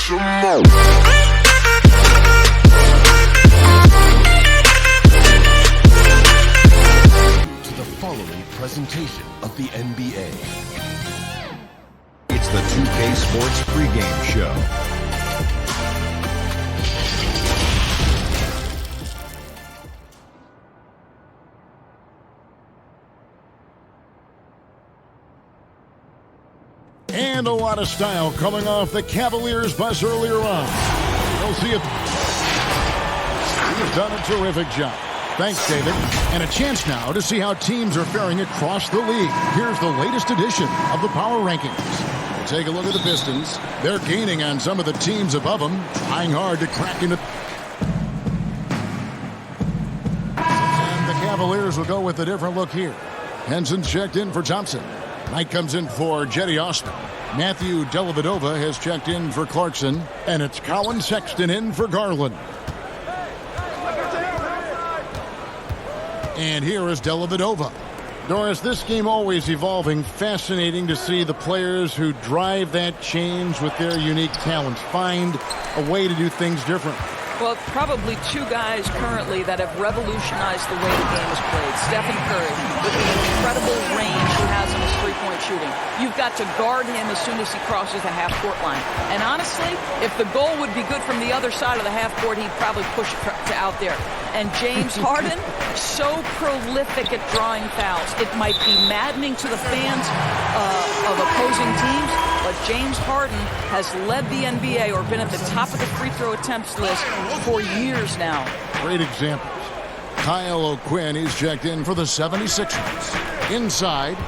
some more. To the following presentation of the NBA. It's the 2K Sports pregame show. And a lot of style coming off the Cavaliers bus earlier on. You'll see it. He's done a terrific job. Thanks, David. And a chance now to see how teams are faring across the league. Here's the latest edition of the Power Rankings. We'll take a look at the Pistons. They're gaining on some of the teams above them, trying hard to crack into. And the Cavaliers will go with a different look here. Henson checked in for Thompson. Knight comes in for Jetty Osman. Matthew Dellavedova has checked in for Clarkson. And it's Colin Sexton in for Garland. And here is Dellavedova. Doris, this game always evolving. Fascinating to see the players who drive that change with their unique talents find a way to do things different. Well, probably two guys currently that have revolutionized the way the game is played. Stephen Curry, with the incredible range he has in his three-point shooting. You've got to guard him as soon as he crosses the half-court line. And honestly, if the goal would be good from the other side of the half-court, he'd probably push it to out there. And James Harden, so prolific at drawing fouls. It might be maddening to the fans of opposing teams, but James Harden has led the NBA or been at the top of the free throw attempts list for years now. Great examples. Kyle O'Quinn is checked in for the 76ers. Inside.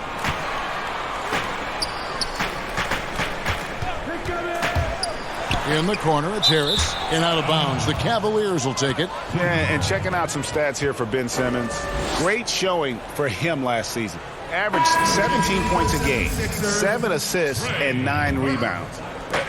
In the corner, it's Harris. And out of bounds. The Cavaliers will take it. Yeah, and checking out some stats here for Ben Simmons. Great showing for him last season. Averaged 17 points a game, 7 assists, and 9 rebounds.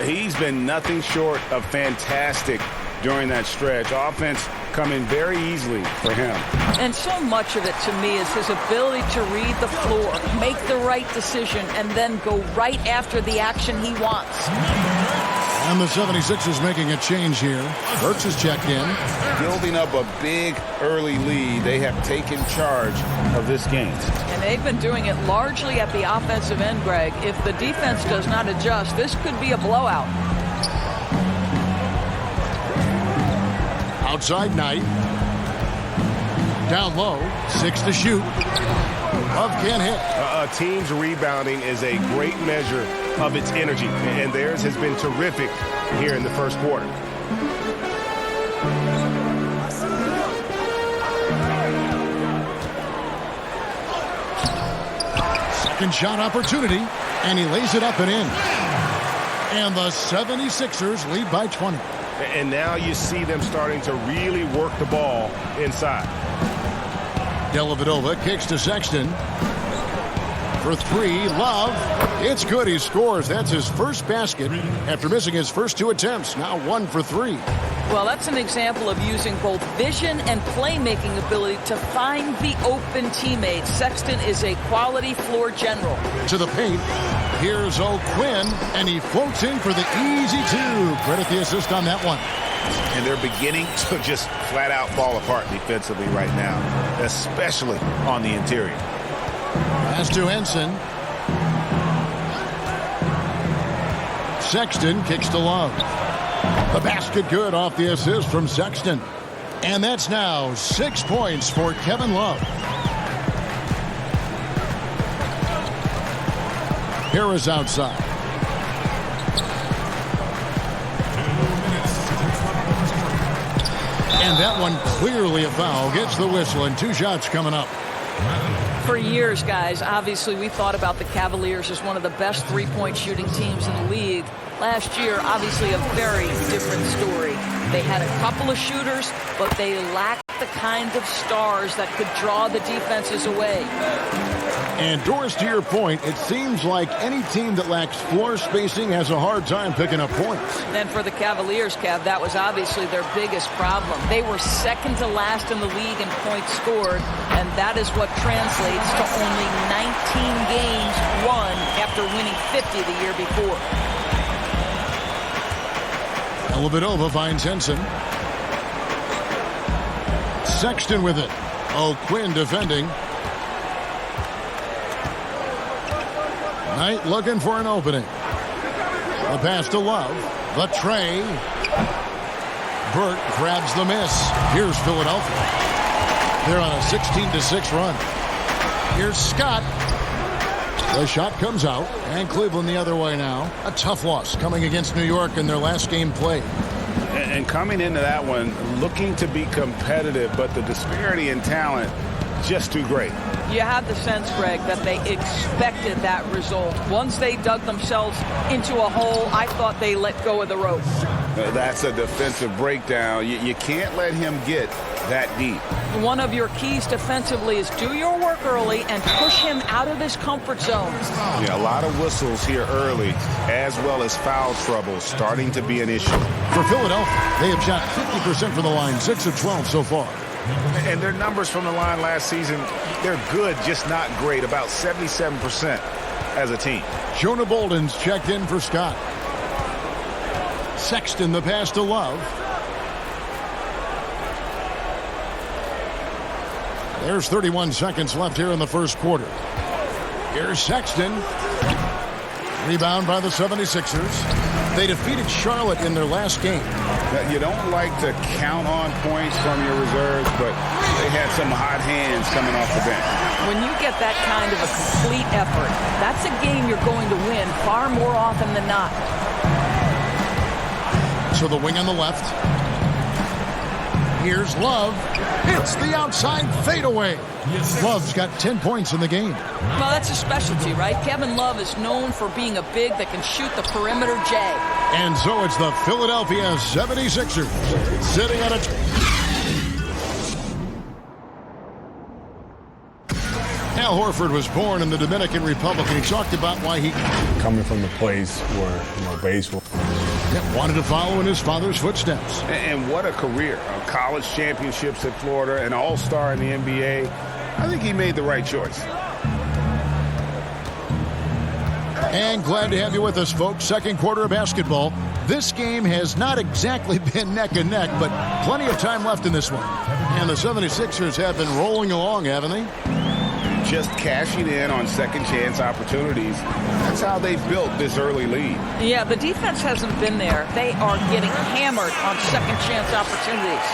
He's been nothing short of fantastic during that stretch. Offense coming very easily for him. And so much of it to me is his ability to read the floor, make the right decision, and then go right after the action he wants. And the 76ers making a change here. Burks is checked in. Building up a big early lead. They have taken charge of this game. And they've been doing it largely at the offensive end, Greg. If the defense does not adjust, this could be a blowout. Outside Knight. Down low. 6 to shoot. Love can't hit. A team's rebounding is a great measure of its energy, and theirs has been terrific here in the first quarter. Second shot opportunity, and he lays it up and in. And the 76ers lead by 20. And now you see them starting to really work the ball inside. Dellavedova kicks to Sexton. For 3, Love. It's good, he scores. That's his first basket after missing his first 2 attempts. Now 1 for 3. Well, that's an example of using both vision and playmaking ability to find the open teammates. Sexton is a quality floor general. To the paint. Here's O'Quinn, and he floats in for the easy 2. Credit the assist on that one. And they're beginning to just flat out fall apart defensively right now, especially on the interior. Pass to Henson. Sexton kicks to Love. The basket good off the assist from Sexton. And that's now 6 points for Kevin Love. Harris outside. And that one clearly a foul. Gets the whistle, and 2 shots coming up. For years, guys, obviously we thought about the Cavaliers as one of the best three-point shooting teams in the league. Last year, obviously a very different story. They had a couple of shooters, but they lacked the kind of stars that could draw the defenses away. And Doris, to your point, it seems like any team that lacks floor spacing has a hard time picking up points. Then for the Cavaliers, Cav, that was obviously their biggest problem. They were second to last in the league in points scored, and that is what translates to only 19 games won after winning 50 the year before. Dellavedova finds Henson. Sexton with it. O'Quinn defending. Knight looking for an opening. The pass to Love. The tray. Burke grabs the miss. Here's Philadelphia. They're on a 16-6 run. Here's Scott. The shot comes out, and Cleveland the other way now. A tough loss coming against New York in their last game played. And coming into that one, looking to be competitive, but the disparity in talent just too great. You have the sense, Greg, that they expected that result. Once they dug themselves into a hole, I thought they let go of the rope. That's a defensive breakdown. You can't let him get that deep. One of your keys defensively is do your work early and push him out of his comfort zone. Yeah, a lot of whistles here early, as well as foul trouble starting to be an issue. For Philadelphia, they have shot 50% from the line, 6 of 12 so far. And their numbers from the line last season, they're good, just not great, about 77% as a team. Jonah Bolden's checked in for Scott. Sexton, the pass to Love. There's 31 seconds left here in the first quarter. Here's Sexton. Rebound by the 76ers. They defeated Charlotte in their last game. Now, you don't like to count on points from your reserves, but they had some hot hands coming off the bench. When you get that kind of a complete effort, that's a game you're going to win far more often than not. So the wing on the left. Here's Love. Hits the outside fadeaway. Love's got 10 points in the game. Well, that's a specialty, right? Kevin Love is known for being a big that can shoot the perimeter J. And so it's the Philadelphia 76ers sitting at a... Al Horford was born in the Dominican Republic, and he talked about why he... Coming from the place where, baseball... wanted to follow in his father's footsteps. And what a career. College championships at Florida, an all-star in the NBA. I think he made the right choice. And glad to have you with us, folks. Second quarter of basketball. This game has not exactly been neck and neck, but plenty of time left in this one. And the 76ers have been rolling along, haven't they? Just cashing in on second chance opportunities. That's how they've built this early lead. Yeah, the defense hasn't been there. They are getting hammered on second chance opportunities.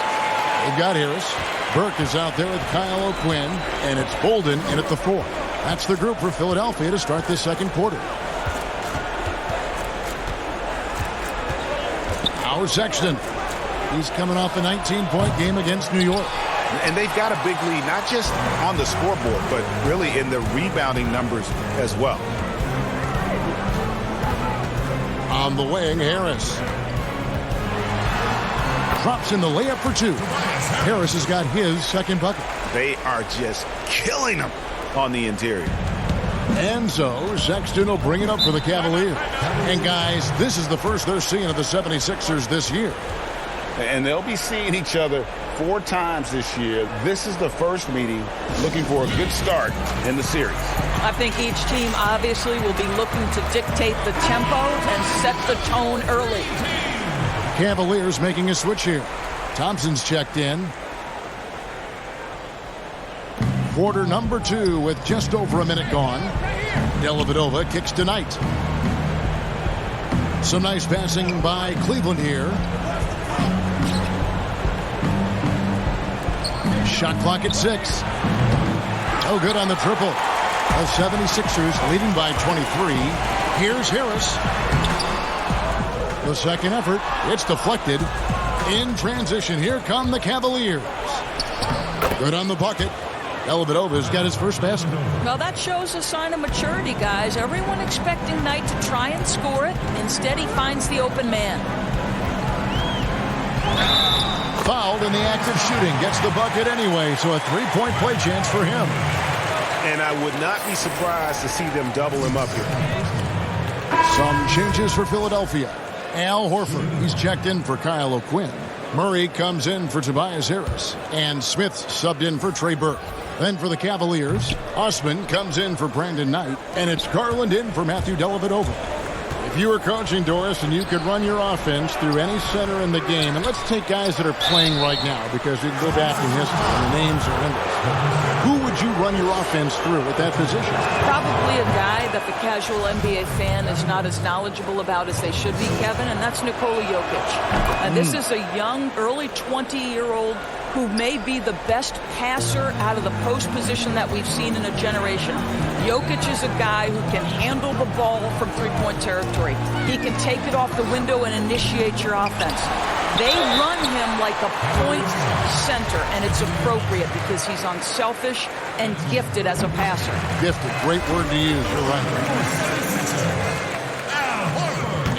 They've got Harris. Burke is out there with Kyle O'Quinn, and it's Bolden in at the 4. That's the group for Philadelphia to start this second quarter. Now Sexton. He's coming off a 19-point game against New York. And they've got a big lead, not just on the scoreboard, but really in the rebounding numbers as well. On the wing, Harris. Drops in the layup for 2. Harris has got his second bucket. They are just killing them on the interior. And so Sexton will bring it up for the Cavaliers. And guys, this is the first they're seeing of the 76ers this year. And they'll be seeing each other 4 times this year. This is the first meeting, looking for a good start in the series. I think each team obviously will be looking to dictate the tempo and set the tone early. Cavaliers making a switch here. Thompson's checked in. Quarter number 2 with just over a minute gone. Dellavedova kicks to Knight. Some nice passing by Cleveland here. Shot clock at 6. No good on the triple. The 76ers leading by 23. Here's Harris. The second effort. It's deflected. In transition, here come the Cavaliers. Good on the bucket. Dellavedova's got his first basket. Well, that shows a sign of maturity, guys. Everyone expecting Knight to try and score it. Instead, he finds the open man. Fouled in the act of shooting. Gets the bucket anyway, so a 3-point play chance for him. And I would not be surprised to see them double him up here. Some changes for Philadelphia. Al Horford, he's checked in for Kyle O'Quinn. Murray comes in for Tobias Harris. And Smith subbed in for Trey Burke. Then for the Cavaliers, Osman comes in for Brandon Knight. And it's Garland in for Matthew Dellavedova. If If you were coaching, Doris, and you could run your offense through any center in the game, and let's take guys that are playing right now because we can go back in history and the names are in this. Who would you run your offense through at that position? Probably a guy that the casual NBA fan is not as knowledgeable about as they should be, Kevin, and that's Nikola Jokic. This is a young, early 20-year-old who may be the best passer out of the post position that we've seen in a generation. Jokic is a guy who can handle the ball from three-point territory. He can take it off the window and initiate your offense. They run him like a point center, and it's appropriate because he's unselfish and gifted as a passer. Gifted, great word to use. You're right.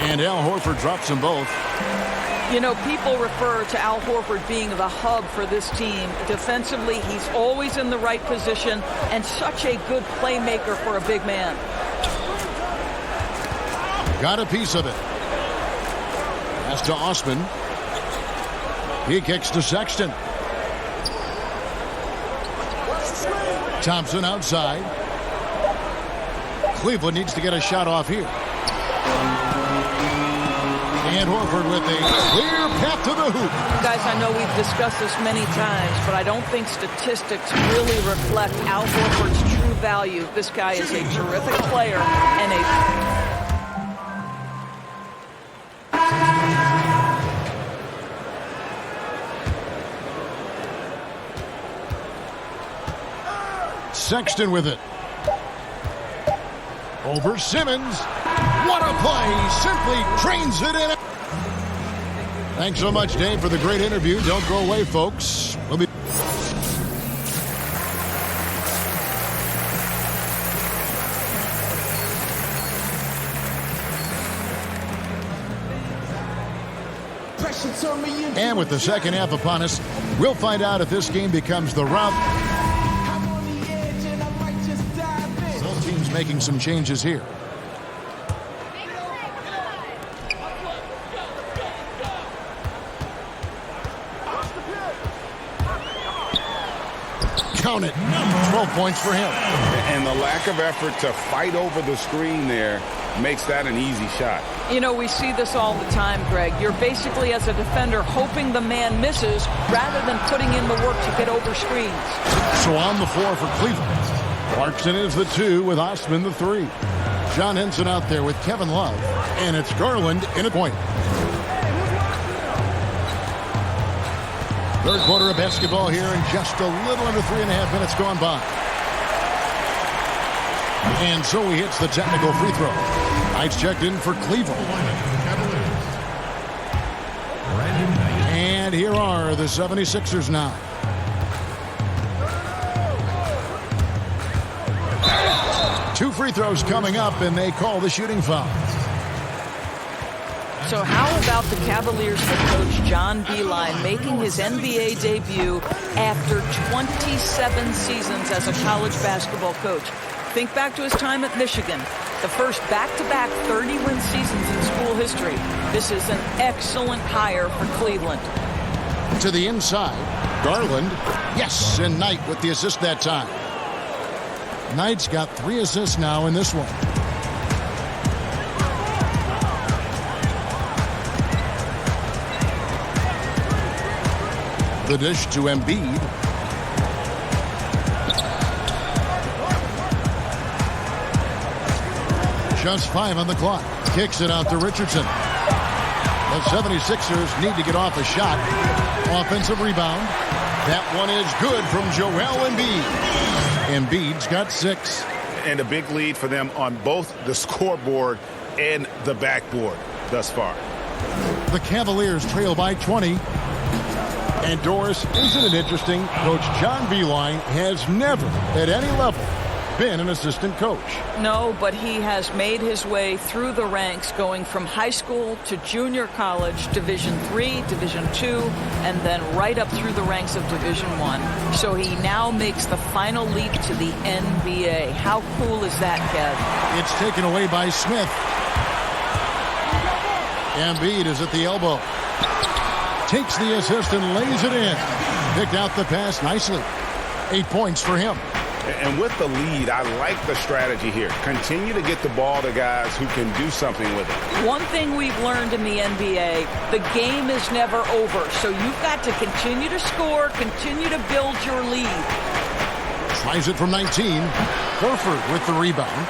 And Al Horford drops them both. You know, people refer to Al Horford being the hub for this team. Defensively, he's always in the right position and such a good playmaker for a big man. Got a piece of it. Pass to Osman. He kicks to Sexton. Thompson outside. Cleveland needs to get a shot off here. And Horford with a clear path to the hoop. Guys, I know we've discussed this many times, but I don't think statistics really reflect Al Horford's true value. This guy is a terrific player and a... Sexton with it. Over Simmons. What a play. Simply trains it in. Thanks so much, Dave, for the great interview. Don't go away, folks. We'll be... And with the second half upon us, we'll find out if this game becomes the rout. Both teams making some changes here. Count it. 12 points for him. And the lack of effort to fight over the screen there makes that an easy shot. You know, we see this all the time, Greg. You're basically, as a defender, hoping the man misses rather than putting in the work to get over screens. So on the floor for Cleveland. Clarkson is the 2 with Osman the 3. John Henson out there with Kevin Love. And it's Garland in a point. Third quarter of basketball here, and just a little under 3.5 minutes gone by. And so he hits the technical free throw. Knights checked in for Cleveland. And here are the 76ers now. Two free throws coming up, and they call the shooting foul. So how about the Cavaliers head coach John Beilein making his NBA debut after 27 seasons as a college basketball coach? Think back to his time at Michigan, the first back-to-back 30-win seasons in school history. This is an excellent hire for Cleveland. To the inside, Garland, yes, and Knight with the assist that time. Knight's got 3 assists now in this one. The dish to Embiid. Just 5 on the clock. Kicks it out to Richardson. The 76ers need to get off a shot. Offensive rebound. That one is good from Joel Embiid. Embiid's got 6. And a big lead for them on both the scoreboard and the backboard thus far. The Cavaliers trail by 20. And Doris, isn't it interesting? Coach John Beilein has never, at any level, been an assistant coach. No, but he has made his way through the ranks, going from high school to junior college, Division III, Division II, and then right up through the ranks of Division I. So he now makes the final leap to the NBA. How cool is that, Kev? It's taken away by Smith. Embiid is at the elbow. Takes the assist and lays it in. Picked out the pass nicely. 8 points for him. And with the lead, I like the strategy here. Continue to get the ball to guys who can do something with it. One thing we've learned in the NBA, the game is never over. So you've got to continue to score, continue to build your lead. Tries it from 19. Horford with the rebound.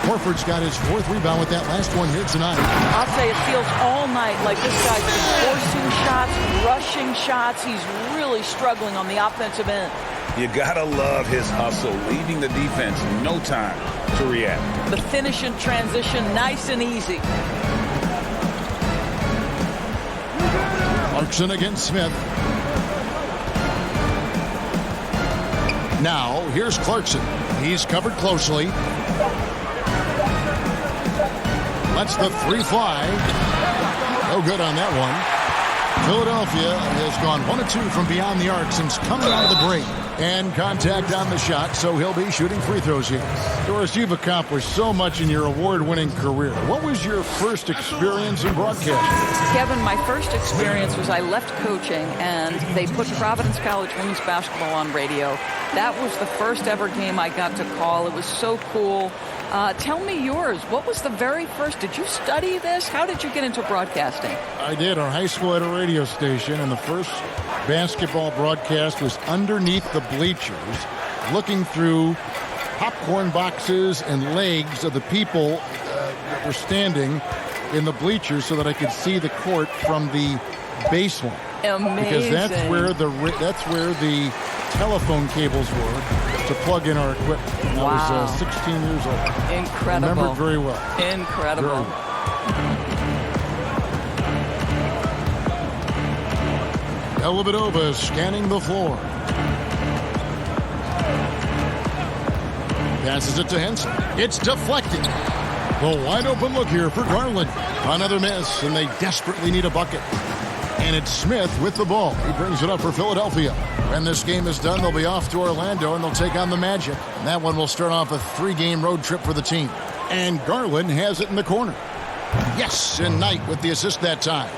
Horford's got his 4th rebound with that last one here tonight. I'll say it feels all night like this guy's been forcing shots, rushing shots. He's really struggling on the offensive end. You gotta love his hustle, leaving the defense no time to react. The finish in transition, nice and easy. Clarkson against Smith. Now, here's Clarkson. He's covered closely. Lets the 3 fly. No good on that one. Philadelphia has gone 1 of 2 from beyond the arc since coming out of the break. And contact on the shot, so he'll be shooting free throws here. Doris, you've accomplished so much in your award-winning career. What was your first experience in broadcasting? Kevin, my first experience was I left coaching, and they put Providence College women's basketball on radio. That was the first ever game I got to call. It was so cool. Tell me yours. What was the very first? Did you study this? How did you get into broadcasting? I did. Our high school had a radio station, and the first basketball broadcast was underneath the bleachers, looking through popcorn boxes and legs of the people that were standing in the bleachers so that I could see the court from the baseline. Amazing. Because that's where the telephone cables were to plug in our equipment. And wow. I was 16 years old. Incredible. I remember it very well. Incredible. Very well. Dellavedova scanning the floor. Passes it to Henson. It's deflected. The wide open look here for Garland. Another miss, and they desperately need a bucket. And it's Smith with the ball. He brings it up for Philadelphia. When this game is done, they'll be off to Orlando, and they'll take on the Magic. And that one will start off a 3-game road trip for the team. And Garland has it in the corner. Yes, and Knight with the assist that time.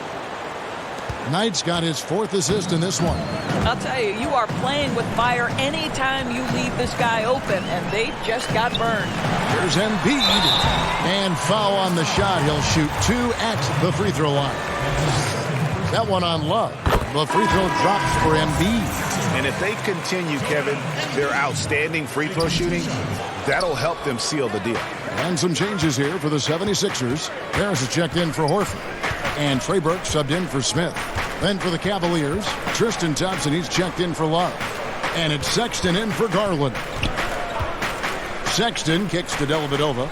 Knight's got his 4th assist in this one. I'll tell you, you are playing with fire anytime you leave this guy open, and they just got burned. Here's Embiid. And foul on the shot. He'll shoot 2 at the free throw line. That one on Love. The free throw drops for Embiid. And if they continue, Kevin, their outstanding free throw shooting, that'll help them seal the deal. And some changes here for the 76ers. Harris is checked in for Horford. And Trey Burke subbed in for Smith. Then for the Cavaliers, Tristan Thompson, he's checked in for Love. And it's Sexton in for Garland. Sexton kicks to Dellavedova.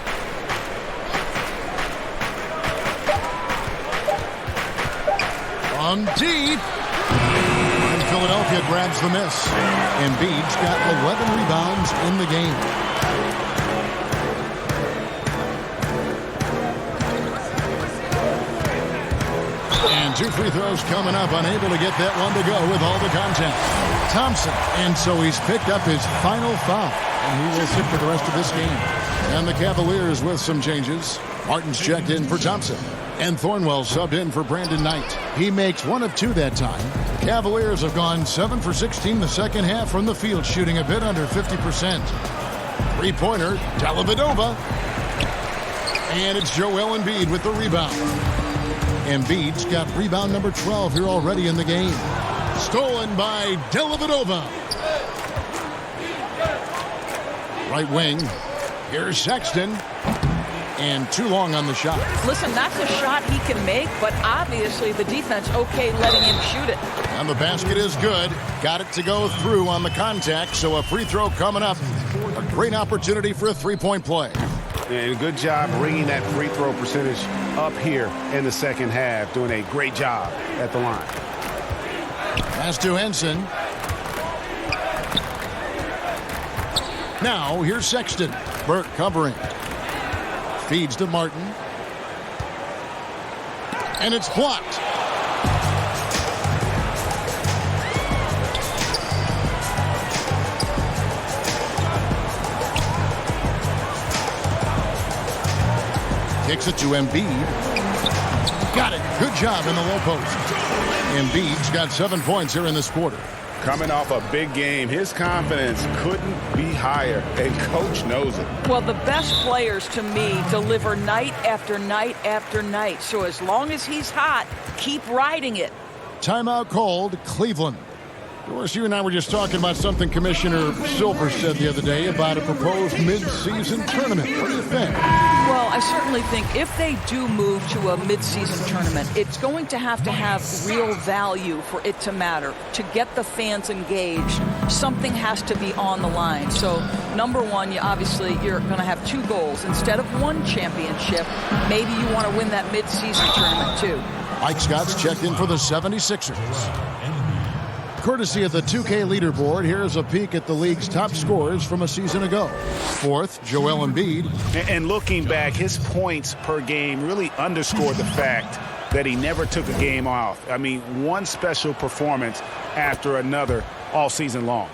From deep. And Philadelphia grabs the miss. Embiid's got 11 rebounds in the game. And 2 free throws coming up, unable to get that one to go with all the contact. Thompson, and so he's picked up his final foul, and he will sit for the rest of this game. And the Cavaliers with some changes. Martin's checked in for Thompson, and Thornwell subbed in for Brandon Knight. He makes 1 of 2 that time. Cavaliers have gone 7 for 16 the second half from the field, shooting a bit under 50%. Three-pointer, Dellavedova. And it's Joel Embiid with the rebound. Embiid's got rebound number 12 here already in the game. Stolen by Dellavedova. Right wing. Here's Sexton. And too long on the shot. Listen, that's a shot he can make, but obviously the defense okay letting him shoot it. And the basket is good. Got it to go through on the contact, so a free throw coming up. A great opportunity for a three-point play. And good job bringing that free throw percentage up here in the second half. Doing a great job at the line. Pass to Henson. Now, here's Sexton. Burke covering. Feeds to Martin. And it's blocked. Kicks it to Embiid. Got it. Good job in the low post. Embiid's got 7 points here in this quarter. Coming off a big game, his confidence couldn't be higher, and Coach knows it. Well, the best players, to me, deliver night after night after night. So as long as he's hot, keep riding it. Timeout called, Cleveland. Doris, you and I were just talking about something Commissioner Silver said the other day about a proposed mid-season tournament. What do you think? Well, I certainly think if they do move to a mid-season tournament, it's going to have real value for it to matter. To get the fans engaged, something has to be on the line. So, number one, you're going to have two goals. Instead of one championship, maybe you want to win that mid-season tournament too. Mike Scott's checked in for the 76ers. Courtesy of the 2K leaderboard, here's a peek at the league's top scorers from a season ago. Fourth, Joel Embiid. And looking back, his points per game really underscored the fact that he never took a game off. I mean, one special performance after another all season long.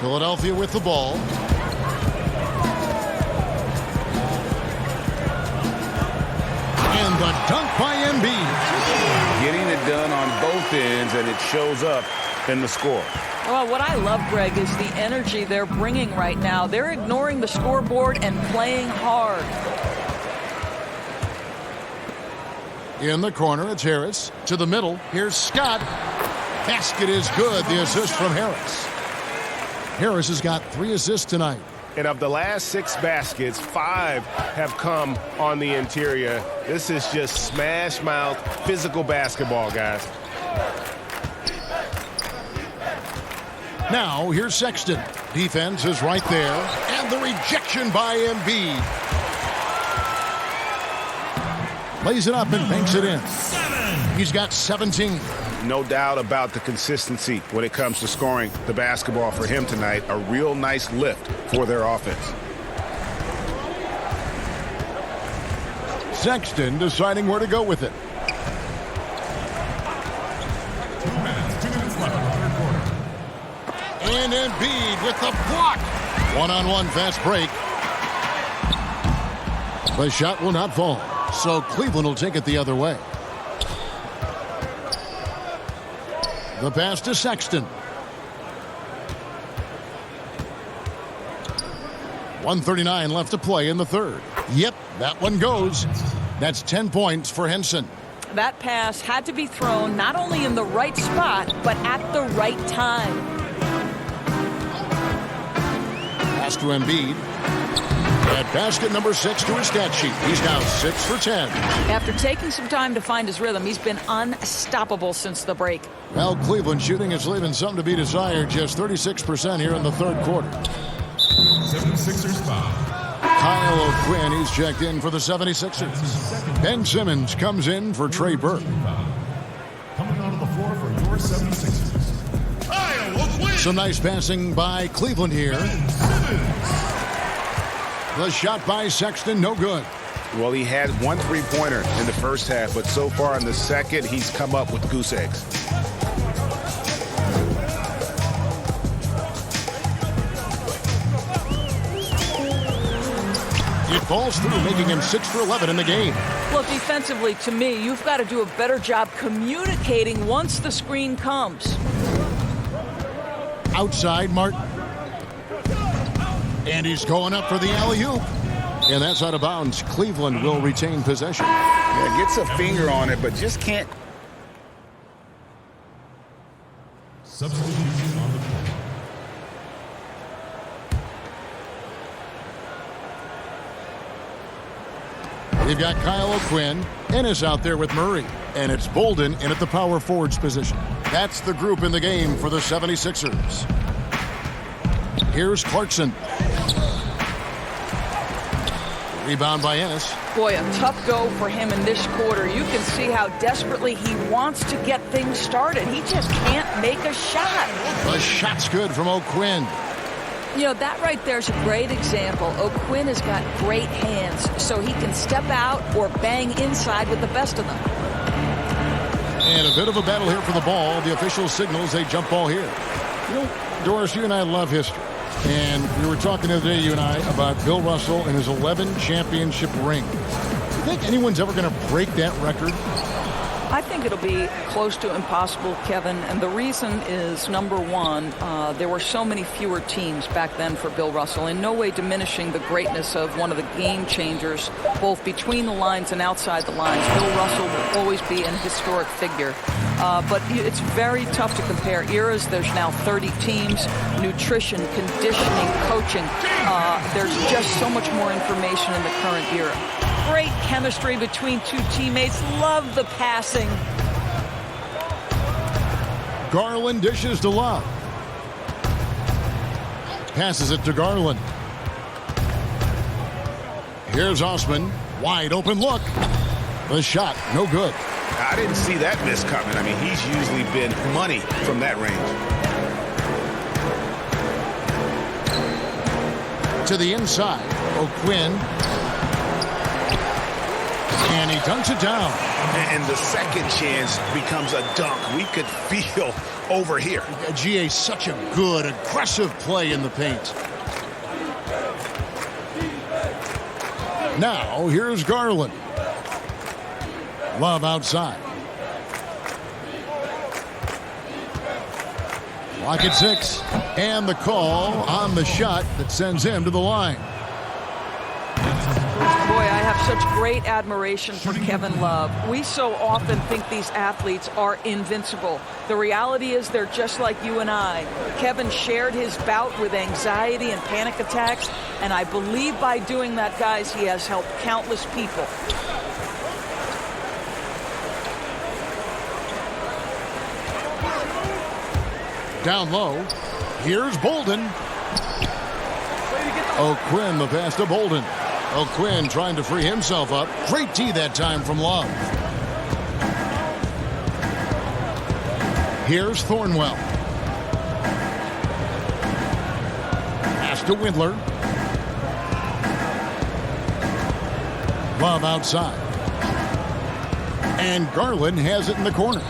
Philadelphia with the ball. And the dunk by Embiid. Getting it done on both ends, and it shows up in the score. Well, what I love, Greg, is the energy they're bringing right now. They're ignoring the scoreboard and playing hard. In the corner, it's Harris. To the middle, here's Scott. Basket is good. The assist from Harris. Harris has got 3 assists tonight. And of the last 6 baskets, 5 have come on the interior. This is just smash mouth, physical basketball, guys. Now, here's Sexton. Defense is right there. And the rejection by Embiid. Lays it up and banks it in. He's got 17. No doubt about the consistency when it comes to scoring the basketball for him tonight. A real nice lift for their offense. Sexton deciding where to go with it. And Embiid with the block. One-on-one fast break. The shot will not fall. So Cleveland will take it the other way. The pass to Sexton. 1:39 left to play in the third. Yep, that one goes. That's 10 points for Henson. That pass had to be thrown not only in the right spot, but at the right time. Pass to Embiid. At basket number 6 to his stat sheet. He's now 6 for 10. After taking some time to find his rhythm, he's been unstoppable since the break. Well, Cleveland shooting is leaving something to be desired. Just 36% here in the third quarter. 76ers foul. Kyle O'Quinn, he's checked in for the 76ers. Ben Simmons comes in for Trey Burke. Coming onto the floor for your 76ers. Kyle O'Quinn. Some nice passing by Cleveland here. The shot by Sexton, no good. Well, he had 1 3-pointer in the first half, but so far in the second, he's come up with goose eggs. It falls through, making him 6 for 11 in the game. Look, defensively, to me, you've got to do a better job communicating once the screen comes. Outside, Martin. And he's going up for the alley-oop. And that's out of bounds. Cleveland will retain possession. Yeah, gets a finger on it, but just can't. Substitution on the floor. They've got Kyle O'Quinn. Ennis out there with Murray. And it's Bolden in at the power forwards position. That's the group in the game for the 76ers. Here's Clarkson. Rebound by Ennis. Boy, a tough go for him in this quarter. You can see how desperately he wants to get things started. He just can't make a shot. The shot's good from O'Quinn. You know, that right there is a great example. O'Quinn has got great hands, so he can step out or bang inside with the best of them. And a bit of a battle here for the ball. The official signals a jump ball here. You know, Doris, you and I love history. And we were talking the other day, you and I, about Bill Russell and his 11 championship rings. Do you think anyone's ever going to break that record? I think it'll be close to impossible, Kevin, and the reason is, number one, there were so many fewer teams back then for Bill Russell, in no way diminishing the greatness of one of the game changers, both between the lines and outside the lines. Bill Russell will always be an historic figure. But it's very tough to compare eras. There's now 30 teams, nutrition, conditioning, coaching. There's just so much more information in the current era. Great chemistry between two teammates. Love the passing. Garland dishes to Love. Passes it to Garland. Here's Osman. Wide open look. The shot, no good. I didn't see that miss coming. I mean, he's usually been money from that range. To the inside. O'Quinn. And he dunks it down. And the second chance becomes a dunk. We could feel over here. GA, such a good, aggressive play in the paint. Now, here's Garland. Love outside. Clock at 6. And the call on the shot that sends him to the line. Boy, I have such great admiration for Kevin Love. We so often think these athletes are invincible. The reality is they're just like you and I. Kevin shared his bout with anxiety and panic attacks, and I believe by doing that, guys, he has helped countless people. Down low. Here's Bolden. O'Quinn, the pass to Bolden. O'Quinn trying to free himself up. Great D that time from Love. Here's Thornwell. Pass to Windler. Love outside. And Garland has it in the corner.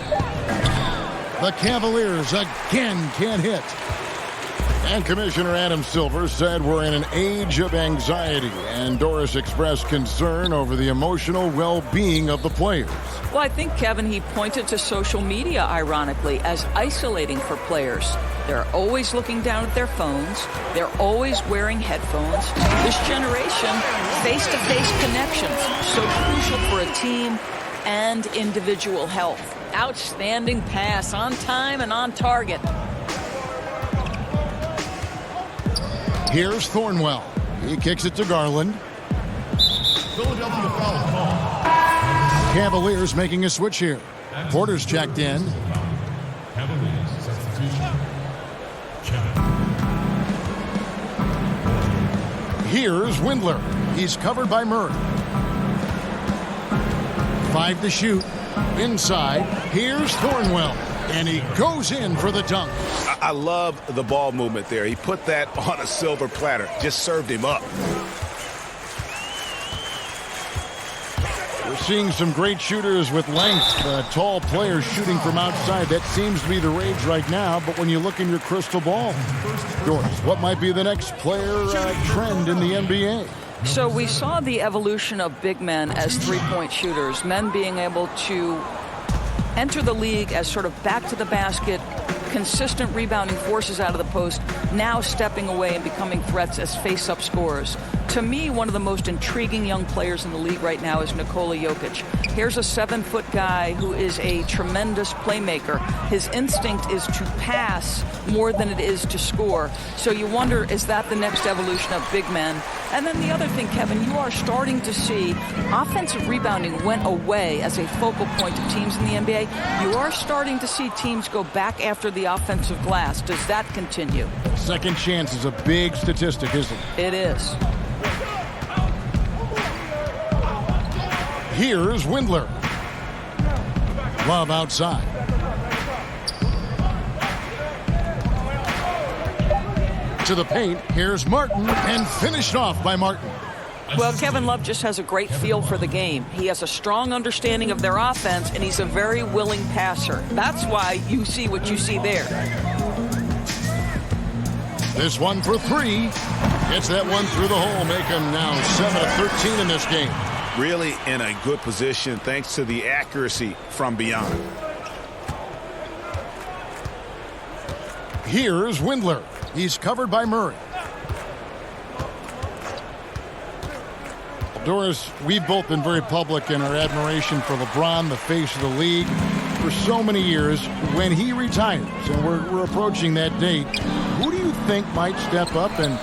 The Cavaliers again can't hit. And Commissioner Adam Silver said we're in an age of anxiety, and Doris expressed concern over the emotional well-being of the players. Well, I think, Kevin, he pointed to social media, ironically, as isolating for players. They're always looking down at their phones. They're always wearing headphones. This generation, face-to-face connections, so crucial for a team and individual health. Outstanding pass, on time and on target. Here's Thornwell. He kicks it to Garland. Philadelphia foul call. Cavaliers making a switch here. Porter's checked in. Cavaliers substitution. Kevin. Here's Windler. He's covered by Murray. 5 to shoot. Inside. Here's Thornwell. And he goes in for the dunk. I love the ball movement there. He put that on a silver platter. Just served him up. We're seeing some great shooters with length. Tall players shooting from outside. That seems to be the rage right now. But when you look in your crystal ball, Doris, what might be the next player trend in the NBA? So we saw the evolution of big men as three-point shooters, men being able to enter the league as sort of back to the basket, consistent rebounding forces out of the post, now stepping away and becoming threats as face-up scorers. To me, one of the most intriguing young players in the league right now is Nikola Jokic. Here's a 7-foot guy who is a tremendous playmaker. His instinct is to pass more than it is to score. So you wonder, is that the next evolution of big men? And then the other thing, Kevin, you are starting to see offensive rebounding went away as a focal point of teams in the NBA. You are starting to see teams go back after the offensive glass. Does that continue? Second chance is a big statistic, isn't it? It is. Here's Windler. Love outside. To the paint. Here's Martin, and finished off by Martin. Well, Kevin Love just has a great feel for the game. He has a strong understanding of their offense, and he's a very willing passer. That's why you see what you see there. This one for 3. Gets that one through the hole, make him now 7 of 13 in this game. really in a good position thanks to the accuracy from beyond. Here's Windler. He's covered by Murray. Doris, we've both been very public in our admiration for LeBron, the face of the league, for so many years. When he retires, and we're approaching that date, who do you think might step up and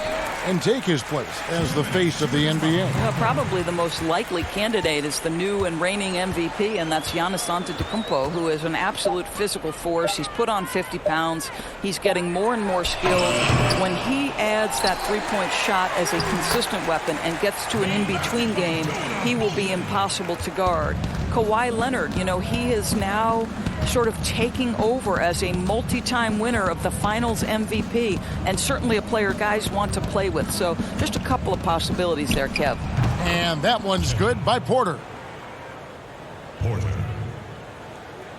take his place as the face of the NBA? Well, probably the most likely candidate is the new and reigning MVP, and that's Giannis Antetokounmpo, who is an absolute physical force. He's put on 50 pounds. He's getting more and more skilled. When he adds that three-point shot as a consistent weapon and gets to an in-between game, he will be impossible to guard. Kawhi Leonard, he is now sort of taking over as a multi-time winner of the Finals MVP, and certainly a player guys want to play with. So just a couple of possibilities there, Kev. And that one's good by Porter.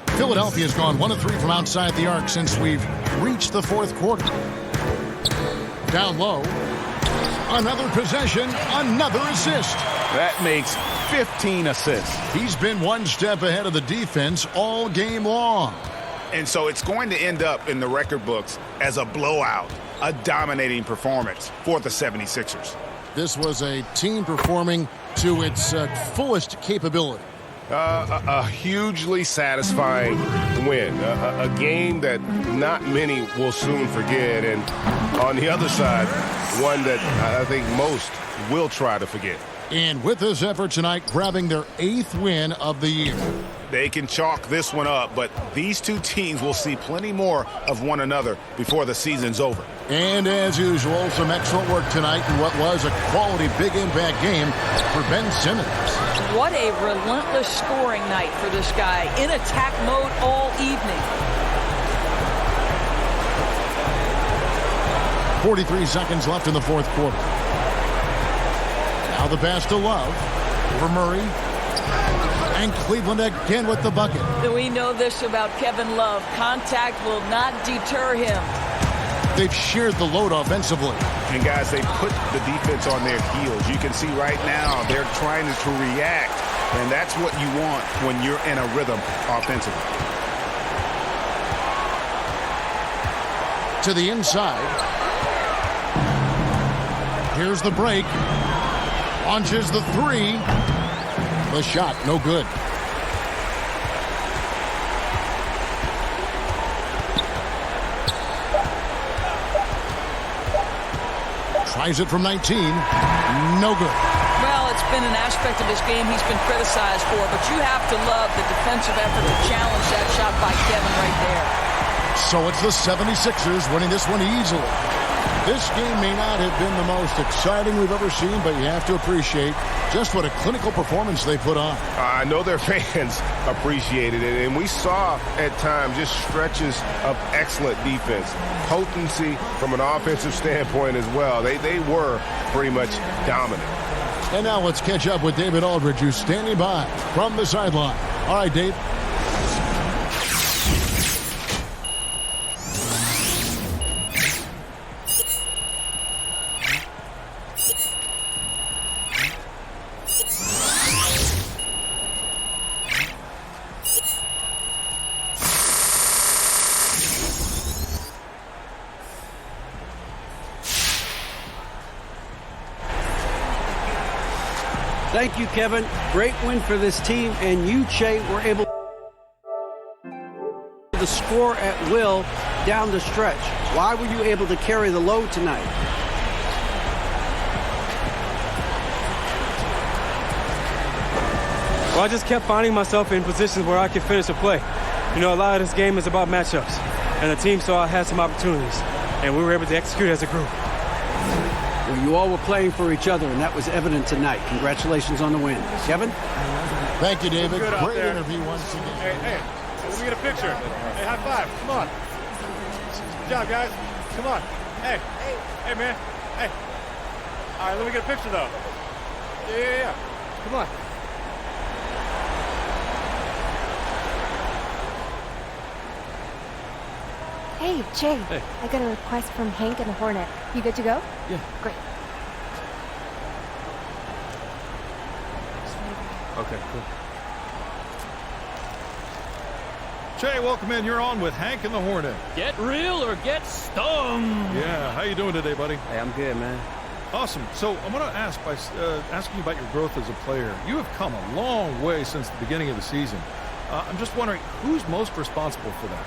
Philadelphia's gone 1 of 3 from outside the arc since we've reached the fourth quarter. Down low. Another possession, another assist. That makes 15 assists. He's been one step ahead of the defense all game long. And so it's going to end up in the record books as a blowout, a dominating performance for the 76ers. This was a team performing to its fullest capability. A hugely satisfying win. A game that not many will soon forget. And on the other side, one that I think most will try to forget. And with this effort tonight, grabbing their 8th win of the year. They can chalk this one up, but these two teams will see plenty more of one another before the season's over. And as usual, some excellent work tonight in what was a quality big impact game for Ben Simmons. What a relentless scoring night for this guy, in attack mode all evening. 43 seconds left in the fourth quarter. Now the pass to Love for Murray. And Cleveland again with the bucket. We know this about Kevin Love. Contact will not deter him. They've shared the load offensively. And guys, they put the defense on their heels. You can see right now they're trying to react. And that's what you want when you're in a rhythm offensively. To the inside. Here's the break. Launches the three. The shot, no good. Tries it from 19. No good. Well, it's been an aspect of this game he's been criticized for, but you have to love the defensive effort to challenge that shot by Kevin right there. So it's the 76ers winning this one easily. This game may not have been the most exciting we've ever seen, but you have to appreciate just what a clinical performance they put on. I know their fans appreciated it, and we saw at times just stretches of excellent defense. Potency from an offensive standpoint as well. They were pretty much dominant. And now let's catch up with David Aldridge, who's standing by from the sideline. All right, Dave. Thank you, Kevin. Great win for this team, and you, Che, were able to score at will down the stretch. Why were you able to carry the load tonight? Well, I just kept finding myself in positions where I could finish a play. You know, a lot of this game is about matchups, and the team saw I had some opportunities, and we were able to execute as a group. Well, you all were playing for each other, and that was evident tonight. Congratulations on the win. Kevin? Thank you, David. Good out Great there. interview once again. Hey, let me get a picture. Hey, high five. Come on. Good job, guys. Come on. Hey, man. Hey. All right, let me get a picture, though. Yeah. Come on. Hey, Jay. Hey. I got a request from Hank and the Hornet. You good to go? Yeah. Great. Okay, cool. Jay, welcome in. You're on with Hank and the Hornet. Get real or get stung. Yeah, how you doing today, buddy? Hey, I'm good, man. Awesome. So I want to ask by asking you about your growth as a player. You have come a long way since the beginning of the season. I'm just wondering, who's most responsible for that?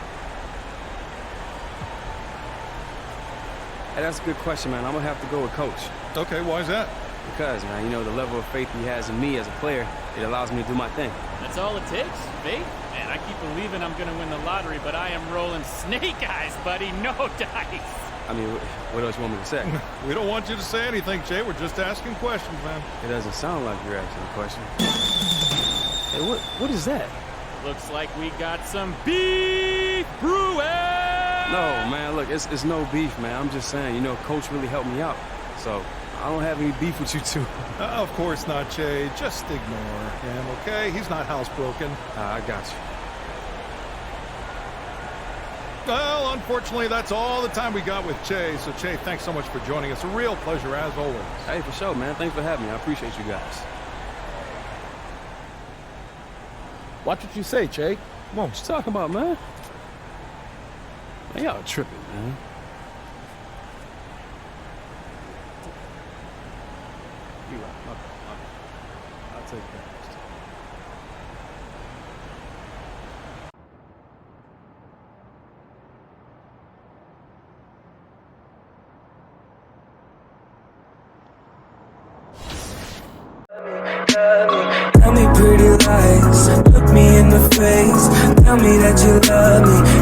Hey, that's a good question, man. I'm going to have to go with Coach. Okay, why is that? Because, man, you know, the level of faith he has in me as a player, it allows me to do my thing. That's all it takes, faith. Man, I keep believing I'm going to win the lottery, but I am rolling snake eyes, buddy. No dice. I mean, what else you want me to say? We don't want you to say anything, Jay. We're just asking questions, man. It doesn't sound like you're asking a question. Hey, what is that? Looks like we got some beef brewing. No, man, look, it's no beef, man. I'm just saying, you know, Coach really helped me out. So I don't have any beef with you two. Of course not, Jay. Just ignore him, okay? He's not housebroken. I got you. Well, unfortunately, that's all the time we got with Jay. So, Jay, thanks so much for joining us. A real pleasure, as always. Hey, for sure, man. Thanks for having me. I appreciate you guys. Watch what you say, Jay. Come on, what you talking about, man? Man, y'all tripping, man. You're right. My bad. I'll take that. Tell me pretty lies, look me in the face. Tell me that you love me.